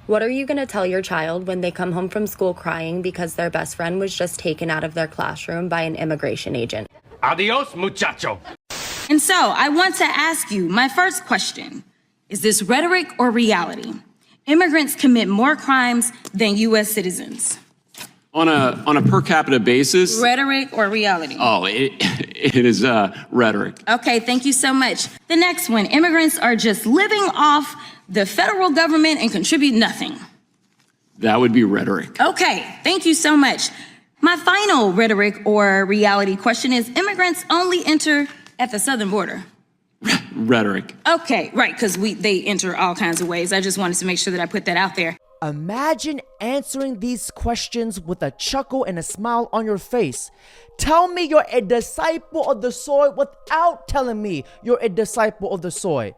What are you going to tell your child when they come home from school crying because their best friend was just taken out of their classroom by an immigration agent? Adios, muchacho. And so I want to ask you, my first question, is this rhetoric or reality? Immigrants commit more crimes than U.S. citizens. On a per capita basis? Rhetoric or reality? Oh, it is rhetoric. Okay, thank you so much. The next one, immigrants are just living off the federal government and contribute nothing. That would be rhetoric. Okay, thank you so much. My final rhetoric or reality question is, immigrants only enter at the southern border. Rhetoric. Okay, right, because they enter all kinds of ways. I just wanted to make sure that I put that out there. Imagine answering these questions with a chuckle and a smile on your face. Tell me you're a disciple of the soy without telling me you're a disciple of the soy.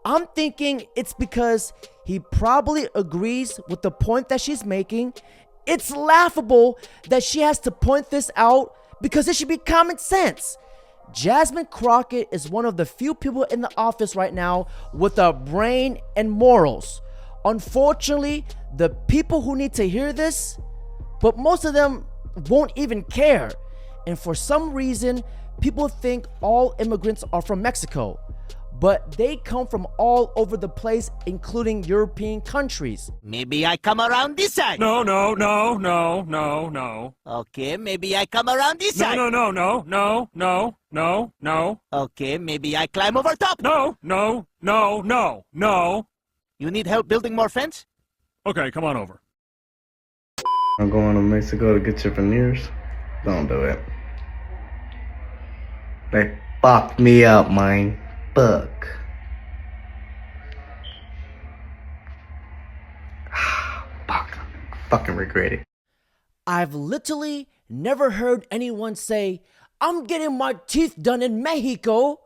I'm thinking it's because he probably agrees with the point that she's making. It's laughable that she has to point this out because it should be common sense. Jasmine Crockett is one of the few people in the office right now with a brain and morals. Unfortunately, the people who need to hear this, but most of them won't even care. And for some reason, people think all immigrants are from Mexico. But they come from all over the place, including European countries. Maybe I come around this side. No. Okay, maybe I come around this side. No. Okay, maybe I climb over top. No. You need help building more fence? Okay, come on over. I'm going to Mexico to get your veneers. Don't do it. They fucked me up, man. Fuck. Fuck. Fucking regret it. I've literally never heard anyone say, I'm getting my teeth done in Mexico.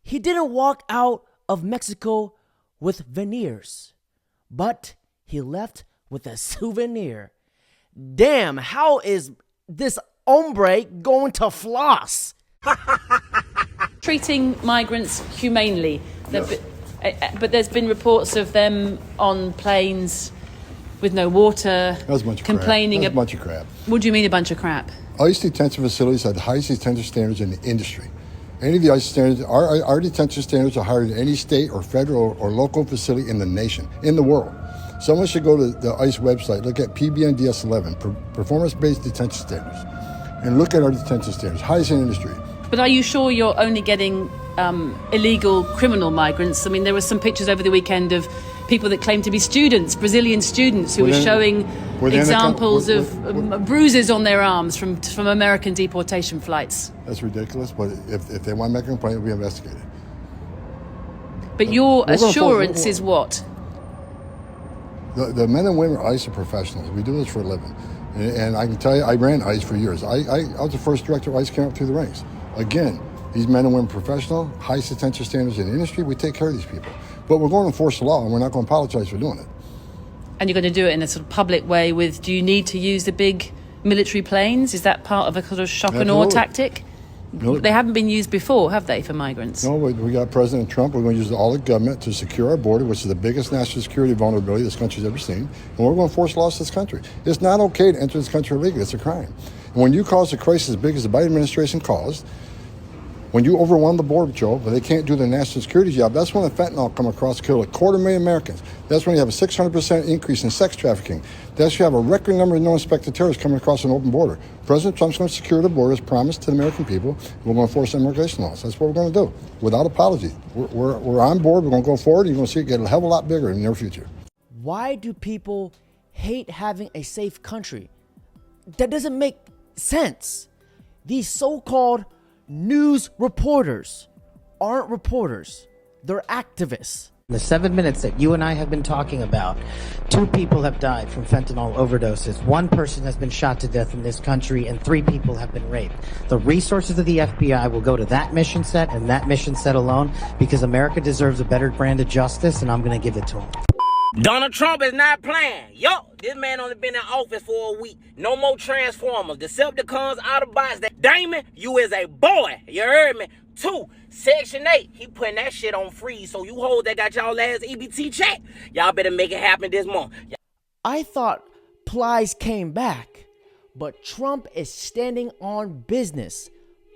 He didn't walk out of Mexico with veneers, but he left with a souvenir. Damn, how is this hombre going to floss? Treating migrants humanely, but there's been reports of them on planes with no water, That was a bunch of complaining. Crap. That was a bunch of crap. What do you mean a bunch of crap? ICE detention facilities have the highest detention standards in the industry. Any of the ICE standards, our detention standards are higher than any state or federal or local facility in the nation, in the world. Someone should go to the ICE website, look at PBNDS 11, performance-based detention standards, and look at our detention standards, highest in the industry. But are you sure you're only getting illegal criminal migrants? I mean, there were some pictures over the weekend of people that claim to be students, Brazilian students, who were showing examples of bruises on their arms from American deportation flights. That's ridiculous, but if they want to make a complaint, it'll be investigated. But your assurance is what? The men and women of ICE are professionals. We do this for a living. And I can tell you, I ran ICE for years. I was the first director of ICE came up through the ranks. Again, these men and women are professional, highest detention standards in the industry. We take care of these people. But we're going to enforce the law, and we're not going to apologize for doing it. And you're going to do it in a sort of public way with, do you need to use the big military planes? Is that part of a sort of shock and awe tactic? No. They haven't been used before, have they, for migrants? No, we got President Trump. We're going to use all the government to secure our border, which is the biggest national security vulnerability this country's ever seen. And we're going to enforce laws to this country. It's not okay to enter this country illegally. It's a crime. And when you cause a crisis as big as the Biden administration caused, when you overwhelm the Border Patrol, but they can't do their national security job, that's when the fentanyl come across, kill 250,000 Americans. That's when you have a 600% increase in sex trafficking. That's when you have a record number of no-inspected terrorists coming across an open border. President Trump's going to secure the border as promised to the American people. We're going to enforce immigration laws. That's what we're going to do, without apology. We're on board. We're going to go forward. You're going to see it get a hell of a lot bigger in the near future. Why do people hate having a safe country? That doesn't make sense. These so-called news reporters aren't reporters. They're activists. In the 7 minutes that you and I have been talking about, 2 people have died from fentanyl overdoses. 1 person has been shot to death in this country, and 3 people have been raped. The resources of the FBI will go to that mission set and that mission set alone, because America deserves a better brand of justice, and I'm going to give it to them. Donald Trump is not playing. Yo, this man only been in office for a week. No more Transformers. Decepticons, Autobots. Damon, you is a boy. You heard me? 2, Section 8. He putting that shit on freeze. So you hold that got y'all last EBT check. Y'all better make it happen this month. I thought plies came back, but Trump is standing on business.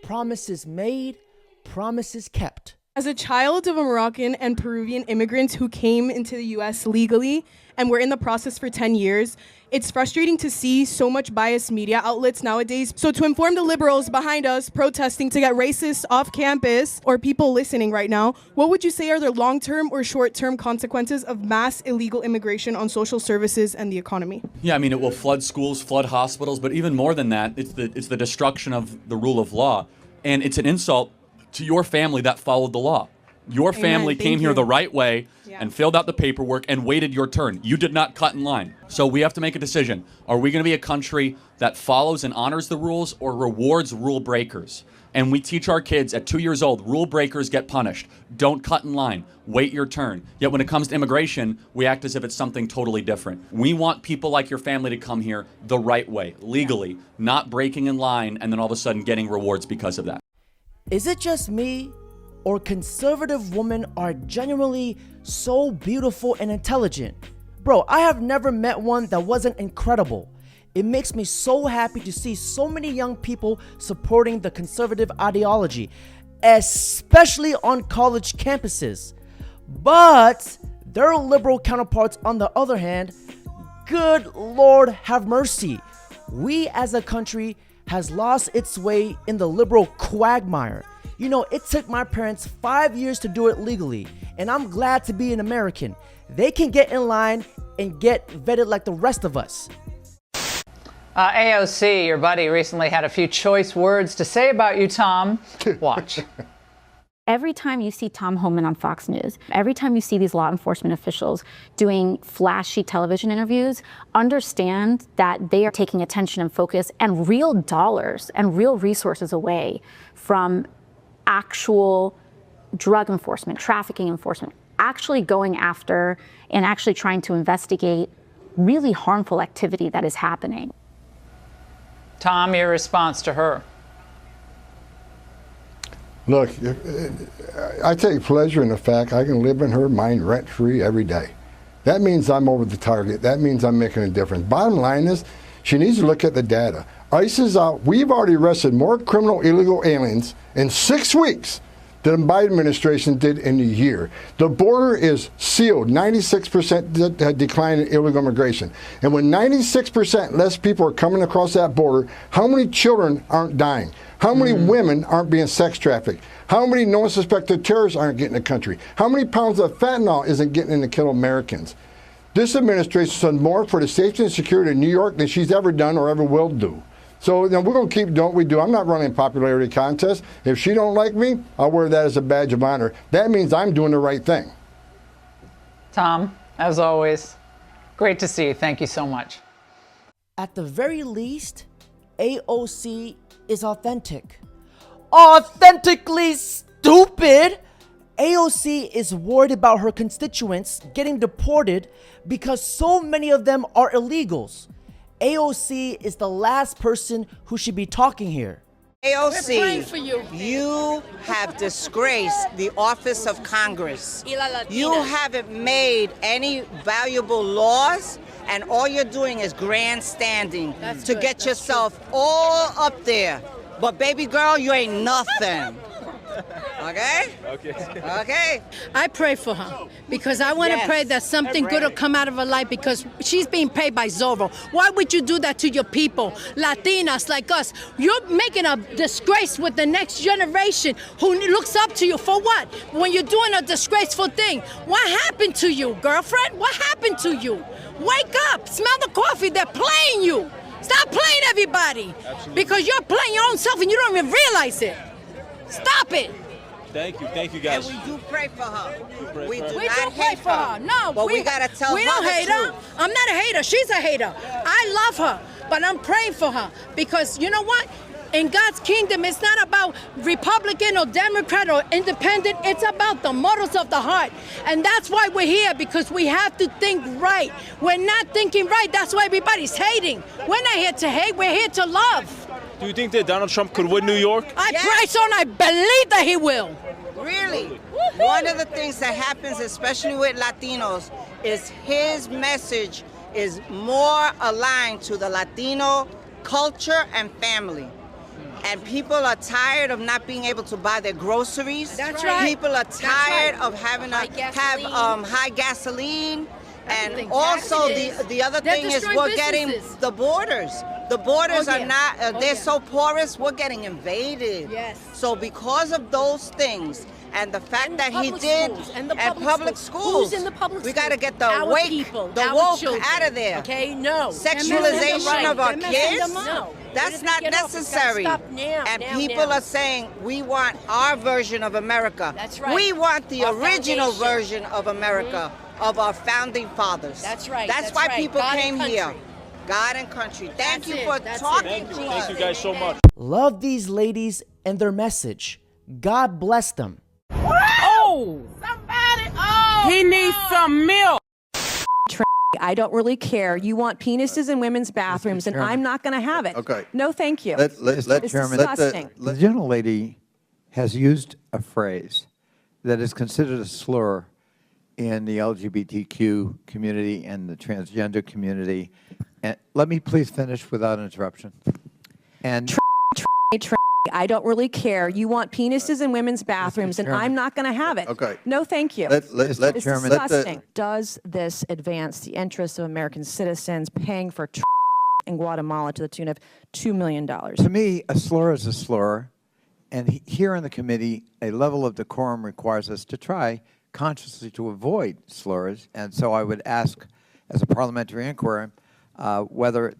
Promises made, promises kept. As a child of a Moroccan and Peruvian immigrants who came into the U.S. legally and were in the process for 10 years, it's frustrating to see so much biased media outlets nowadays. So to inform the liberals behind us protesting to get racists off campus, or people listening right now, what would you say are the long-term or short-term consequences of mass illegal immigration on social services and the economy? Yeah, I mean, it will flood schools, flood hospitals, but even more than that, it's the destruction of the rule of law. And it's an insult to your family that followed the law. Your family came here the right way and filled out the paperwork and waited your turn. You did not cut in line. So we have to make a decision. Are we going to be a country that follows and honors the rules or rewards rule breakers? And we teach our kids at 2 years old, rule breakers get punished. Don't cut in line. Wait your turn. Yet when it comes to immigration, we act as if it's something totally different. We want people like your family to come here the right way, legally, not breaking in line and then all of a sudden getting rewards because of that. Is it just me, or conservative women are genuinely so beautiful and intelligent? Bro, I have never met one that wasn't incredible. It makes me so happy to see so many young people supporting the conservative ideology, especially on college campuses. But their liberal counterparts, on the other hand, good Lord have mercy. We as a country has lost its way in the liberal quagmire. You know, it took my parents 5 years to do it legally, and I'm glad to be an American. They can get in line and get vetted like the rest of us. AOC, your buddy, recently had a few choice words to say about you, Tom. Watch. Every time you see Tom Homan on Fox News, every time you see these law enforcement officials doing flashy television interviews, understand that they are taking attention and focus and real dollars and real resources away from actual drug enforcement, trafficking enforcement, actually going after and actually trying to investigate really harmful activity that is happening. Tom, your response to her. Look, I take pleasure in the fact I can live in her mind rent-free every day. That means I'm over the target. That means I'm making a difference. Bottom line is, she needs to look at the data. ICE is out. We've already arrested more criminal illegal aliens in 6 weeks than the Biden administration did in a year. The border is sealed, 96% decline in illegal immigration. And when 96% less people are coming across that border, how many children aren't dying? How many women aren't being sex trafficked? How many non-suspected terrorists aren't getting in the country? How many pounds of fentanyl isn't getting in to kill Americans? This administration has done more for the safety and security of New York than she's ever done or ever will do. So we're going to keep doing what we do. I'm not running a popularity contest. If she don't like me, I'll wear that as a badge of honor. That means I'm doing the right thing. Tom, as always, great to see you. Thank you so much. At the very least, AOC is authentic. Authentically stupid! AOC is worried about her constituents getting deported because so many of them are illegals. AOC is the last person who should be talking here. AOC, you have disgraced the office of Congress. You haven't made any valuable laws, and all you're doing is grandstanding to get yourself all up there. But baby girl, you ain't nothing. Okay? Okay. I pray for her because I want to pray that something good will come out of her life because she's being paid by Zorro. Why would you do that to your people, Latinas like us? You're making a disgrace with the next generation who looks up to you for what? When you're doing a disgraceful thing. What happened to you, girlfriend? What happened to you? Wake up, smell the coffee, they're playing you. Stop playing everybody. Absolutely. Because you're playing your own self and you don't even realize it. Stop it! Thank you guys. And we do pray for her. We do We not don't pray hate for her. No, but we gotta tell her we don't the hate her. truth. I'm not a hater. She's a hater. I love her, but I'm praying for her because you know what? In God's kingdom, it's not about Republican or Democrat or independent. It's about the motives of the heart. And that's why we're here, because we have to think right. We're not thinking right. That's why everybody's hating. We're not here to hate. We're here to love. Do you think that Donald Trump could win New York? I pray so, and I believe that he will. Really? One of the things that happens, especially with Latinos, is his message is more aligned to the Latino culture and family. And people are tired of not being able to buy their groceries. That's right. People are tired of having to have high gasoline. And also the other thing is we're getting the borders. The borders are not, they're so porous, we're getting invaded. Yes. So because of those things, and the fact that he did, and public schools, who's in the public we schools? got to get the Our woke, people, the our woke children. out of there. Okay, no. Sexualization of our kids, No. that's not necessary. And people are saying, we want our version of America. That's right. We want the Our original foundation. version of America, of our founding fathers. That's right. That's why right. people God came and here. country. God and country. Thank That's you it. for That's talking it. to us. Thank you guys so much. Love these ladies and their message. God bless them. Oh! Somebody! Oh! He needs some milk. I don't really care. You want penises in women's bathrooms, and I'm not going to have it. Okay. No, thank you. It's disgusting. The gentlelady has used a phrase that is considered a slur in the LGBTQ community and the transgender community. And let me please finish without interruption. And I don't really care. You want penises in women's bathrooms, and I'm not going to have it. Okay. No, thank you. It's disgusting. Does this advance the interests of American citizens paying for in Guatemala to the tune of $2 million? To me, a slur is a slur. And here in the committee, a level of decorum requires us to try consciously to avoid slurs. And so I would ask, as a parliamentary inquiry, whether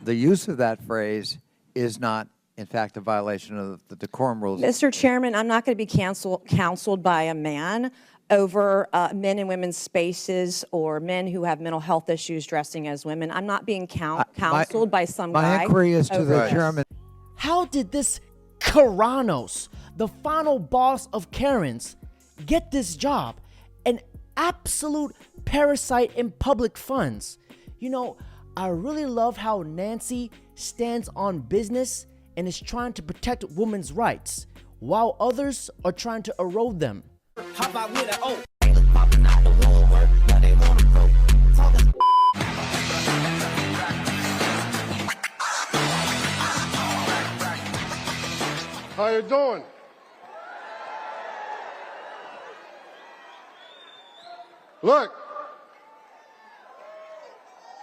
the use of that phrase is not, in fact, a violation of the decorum rules. Mr. Chairman, I'm not going to be counseled by a man over men and women's spaces or men who have mental health issues dressing as women. I'm not being counseled by some guy. My inquiry is to over the this. chairman. How did this Karanos, the final boss of Karens, get this job? An absolute parasite in public funds. You know, I really love how Nancy stands on business and is trying to protect women's rights, while others are trying to erode them. How you doing? Look,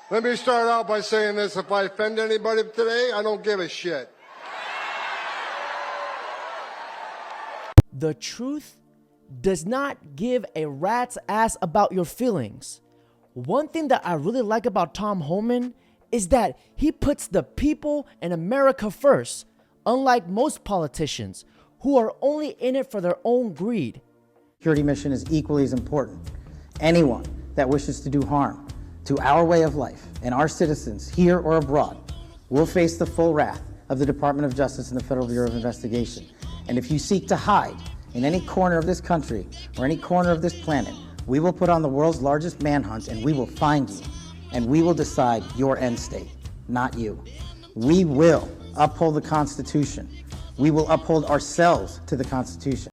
let me start out by saying this. If I offend anybody today, I don't give a shit. The truth does not give a rat's ass about your feelings. One thing that I really like about Tom Homan is that he puts the people in America first, unlike most politicians who are only in it for their own greed. Security mission is equally as important. Anyone that wishes to do harm to our way of life and our citizens here or abroad will face the full wrath of the Department of Justice and the Federal Bureau of Investigation. And if you seek to hide in any corner of this country or any corner of this planet, we will put on the world's largest manhunt and we will find you. And we will decide your end state, not you. We will uphold the Constitution. We will uphold ourselves to the Constitution.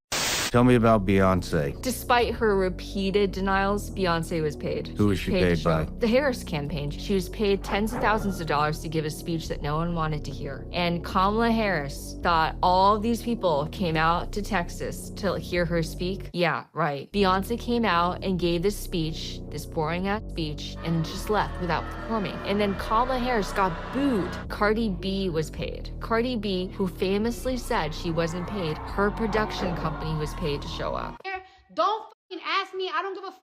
Tell me about Beyonce. Despite her repeated denials, Beyonce was paid. Who was she paid by? The Harris campaign. She was paid tens of thousands of dollars to give a speech that no one wanted to hear. And Kamala Harris thought all of these people came out to Texas to hear her speak. Yeah, right. Beyonce came out and gave this speech, this boring-ass speech, and just left without performing. And then Kamala Harris got booed. Cardi B was paid. Cardi B, who famously said she wasn't paid, her production company was paid to show up. Don't fucking ask me. I don't give a fuck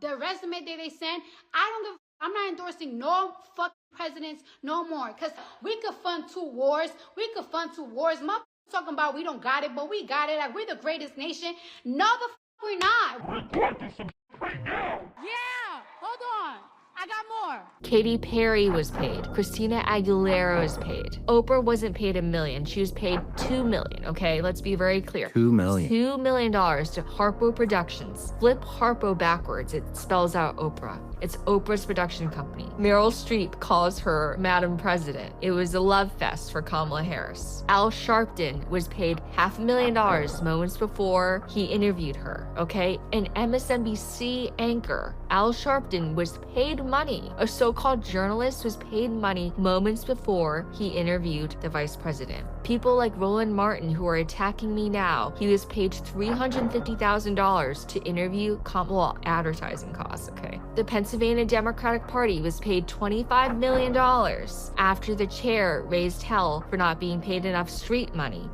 the resume that they send. I don't give a fuck. I'm not endorsing no fucking presidents no more. Because we could fund 2 wars. We could fund 2 wars. Motherfuckers talking about we don't got it, but we got it. Like, we're the greatest nation. No, the fuck we're not. We're going through some right now. Yeah, hold on. I got more. Katy Perry was paid. Christina Aguilera was paid. Oprah wasn't paid $1 million. She was paid $2 million, okay? Let's be very clear. $2 million. $2 million to Harpo Productions. Flip Harpo backwards. It spells out Oprah. It's Oprah's production company. Meryl Streep calls her Madam President. It was a love fest for Kamala Harris. Al Sharpton was paid $500,000 moments before he interviewed her, okay? An MSNBC anchor, Al Sharpton, was paid money. A so-called journalist was paid money moments before he interviewed the vice president. People like Roland Martin, who are attacking me now, he was paid $350,000 to interview Kamala, advertising costs, okay? The Pennsylvania Democratic Party was paid $25 million after the chair raised hell for not being paid enough street money.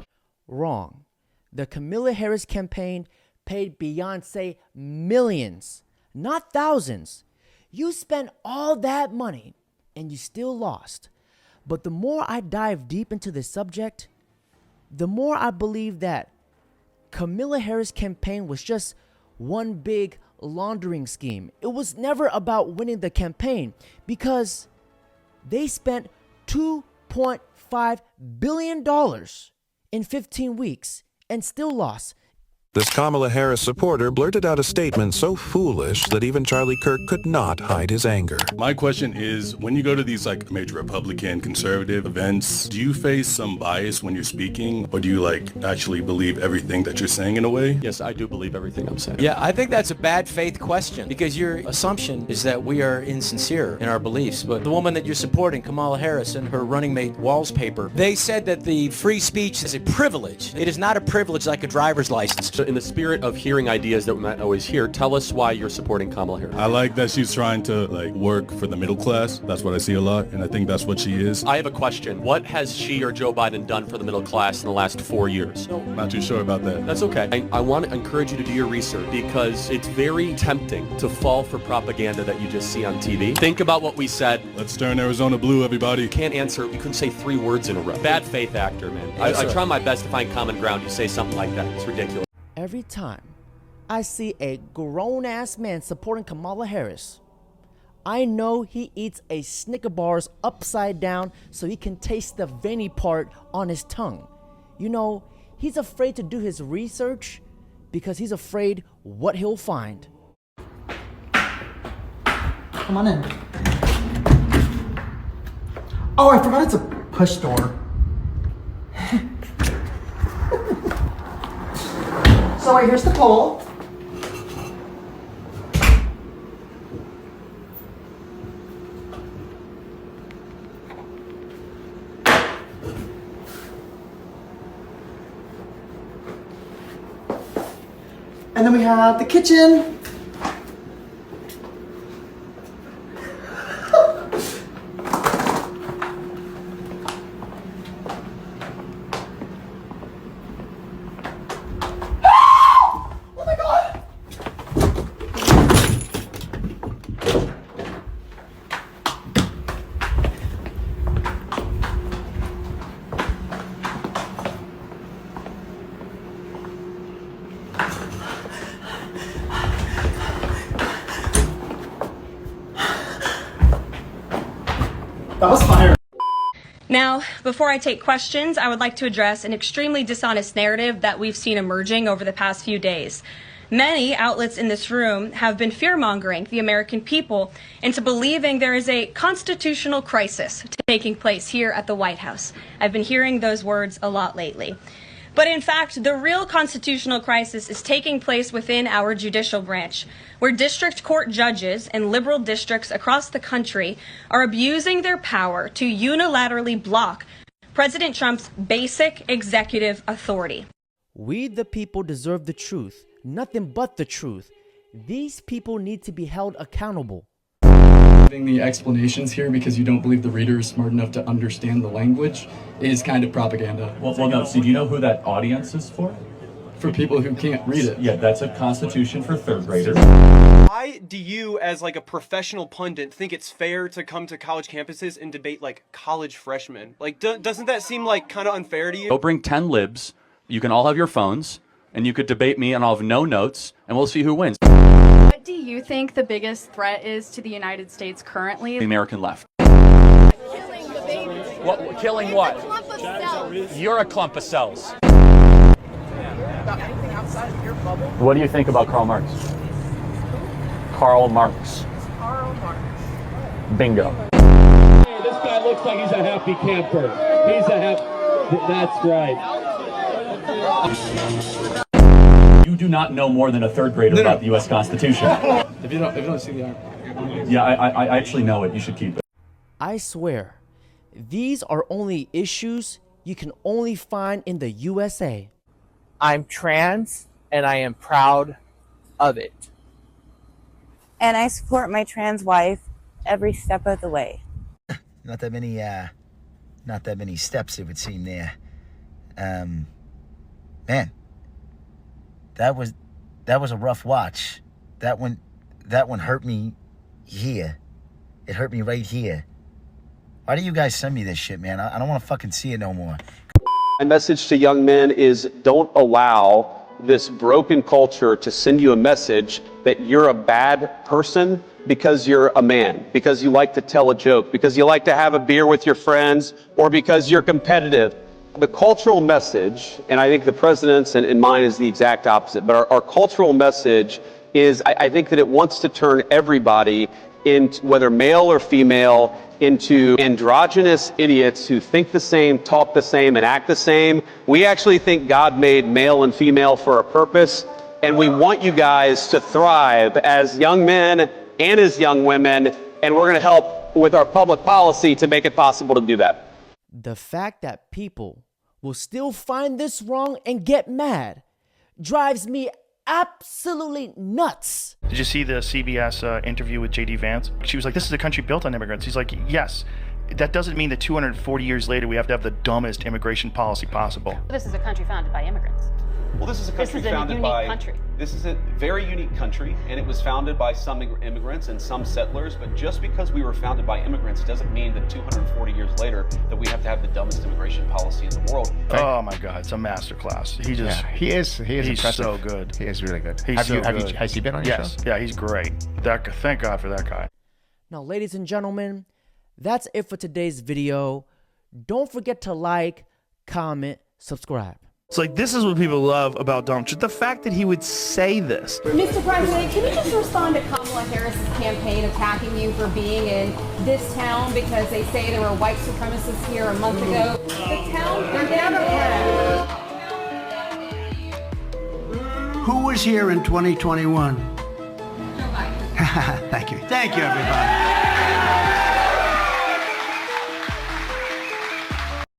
Wrong. The Kamala Harris campaign paid Beyonce millions, not thousands. You spent all that money and you still lost. But the more I dive deep into this subject, the more I believe that Kamala Harris' campaign was just one big laundering scheme. It was never about winning the campaign because they spent $2.5 billion in 15 weeks and still lost. This Kamala Harris supporter blurted out a statement so foolish that even Charlie Kirk could not hide his anger. My question is, when you go to these like major Republican conservative events, do you face some bias when you're speaking, or do you actually believe everything that you're saying in a way? Yes, I do believe everything I'm saying. Yeah, I think that's a bad faith question because your assumption is that we are insincere in our beliefs. But the woman that you're supporting, Kamala Harris, and her running mate, Wallspaper, they said that the free speech is a privilege. It is not a privilege like a driver's license. So in the spirit of hearing ideas that we might always hear, tell us why you're supporting Kamala Harris. I like that she's trying to work for the middle class. That's what I see a lot, and I think that's what she is. I have a question. What has she or Joe Biden done for the middle class in the last 4 years? Not too sure about that. That's okay. I want to encourage you to do your research because it's very tempting to fall for propaganda that you just see on TV. Think about what we said. Let's turn Arizona blue, everybody. You can't answer. You couldn't say 3 words in a row. Bad faith actor, man. I try my best to find common ground. You say something like that. It's ridiculous. Every time I see a grown-ass man supporting Kamala Harris, I know he eats a Snicker bars upside down so he can taste the veiny part on his tongue. You know, he's afraid to do his research because he's afraid what he'll find. Come on in. Oh, I forgot it's a push door. So wait, here's the pole. And then we have the kitchen. That was fire. Now, before I take questions, I would like to address an extremely dishonest narrative that we've seen emerging over the past few days. Many outlets in this room have been fear-mongering the American people into believing there is a constitutional crisis taking place here at the White House. I've been hearing those words a lot lately. But in fact, the real constitutional crisis is taking place within our judicial branch, where district court judges in liberal districts across the country are abusing their power to unilaterally block President Trump's basic executive authority. We, the people, deserve the truth, nothing but the truth. These people need to be held accountable. Giving the explanations here because you don't believe the reader is smart enough to understand the language is kind of propaganda. Well, no, see, do you know who that audience is for? For people who can't read it. Yeah, that's a constitution for third graders. Why do you, as like a professional pundit, think it's fair to come to college campuses and debate like college freshmen? Like, doesn't that seem like kind of unfair to you? Go bring 10 libs. You can all have your phones, and you could debate me, and I'll have no notes, and we'll see who wins. What do you think the biggest threat is to the United States currently? The American left. Killing the babies. What? Killing what? A clump of cells. You're a clump of cells. About anything outside of your bubble? What do you think about Karl Marx? Karl Marx. Karl Marx. Bingo. Hey, this guy looks like he's a happy camper. He's a happy... That's right. You do not know more than a third grader about the U.S. Constitution. If you don't see the arm. Yeah, I actually know it. You should keep it. I swear, these are only issues you can only find in the USA. I'm trans, and I am proud of it. And I support my trans wife every step of the way. Not that many steps, it would seem there. Man, that was a rough watch. That one hurt me here. It hurt me right here. Why do you guys send me this shit, man? I don't want to fucking see it no more. My message to young men is don't allow this broken culture to send you a message that you're a bad person because you're a man, because you like to tell a joke, because you like to have a beer with your friends, or because you're competitive. The cultural message, and I think the president's and mine is the exact opposite, but our cultural message is I think that it wants to turn everybody, whether male or female, into androgynous idiots who think the same, talk the same, and act the same. We actually think God made male and female for a purpose, and we want you guys to thrive as young men and as young women, and we're going to help with our public policy to make it possible to do that. The fact that people will still find this wrong and get mad drives me absolutely nuts. Did you see the CBS interview with J.D. Vance? She was like, this is a country built on immigrants. He's like, yes. That doesn't mean that 240 years later we have to have the dumbest immigration policy possible. This is a country founded by immigrants. Well, this is a country founded by... This is a very unique country, and it was founded by some immigrants and some settlers, but just because we were founded by immigrants doesn't mean that 240 years later that we have to have the dumbest immigration policy in the world. Oh my God, it's a masterclass. He just... Yeah, he is he's impressive. So good. He is really good. Has he been on your show? Yes. Yeah, he's great. Thank God for that guy. Now, ladies and gentlemen, that's it for today's video. Don't forget to like, comment, subscribe. It's like, this is what people love about Donald Trump. The fact that he would say this. Mr. President, can you just respond to Kamala Harris's campaign attacking you for being in this town because they say there were white supremacists here a month ago? The town condemned it. Who was here in 2021? Joe Biden. Thank you. Thank you, everybody.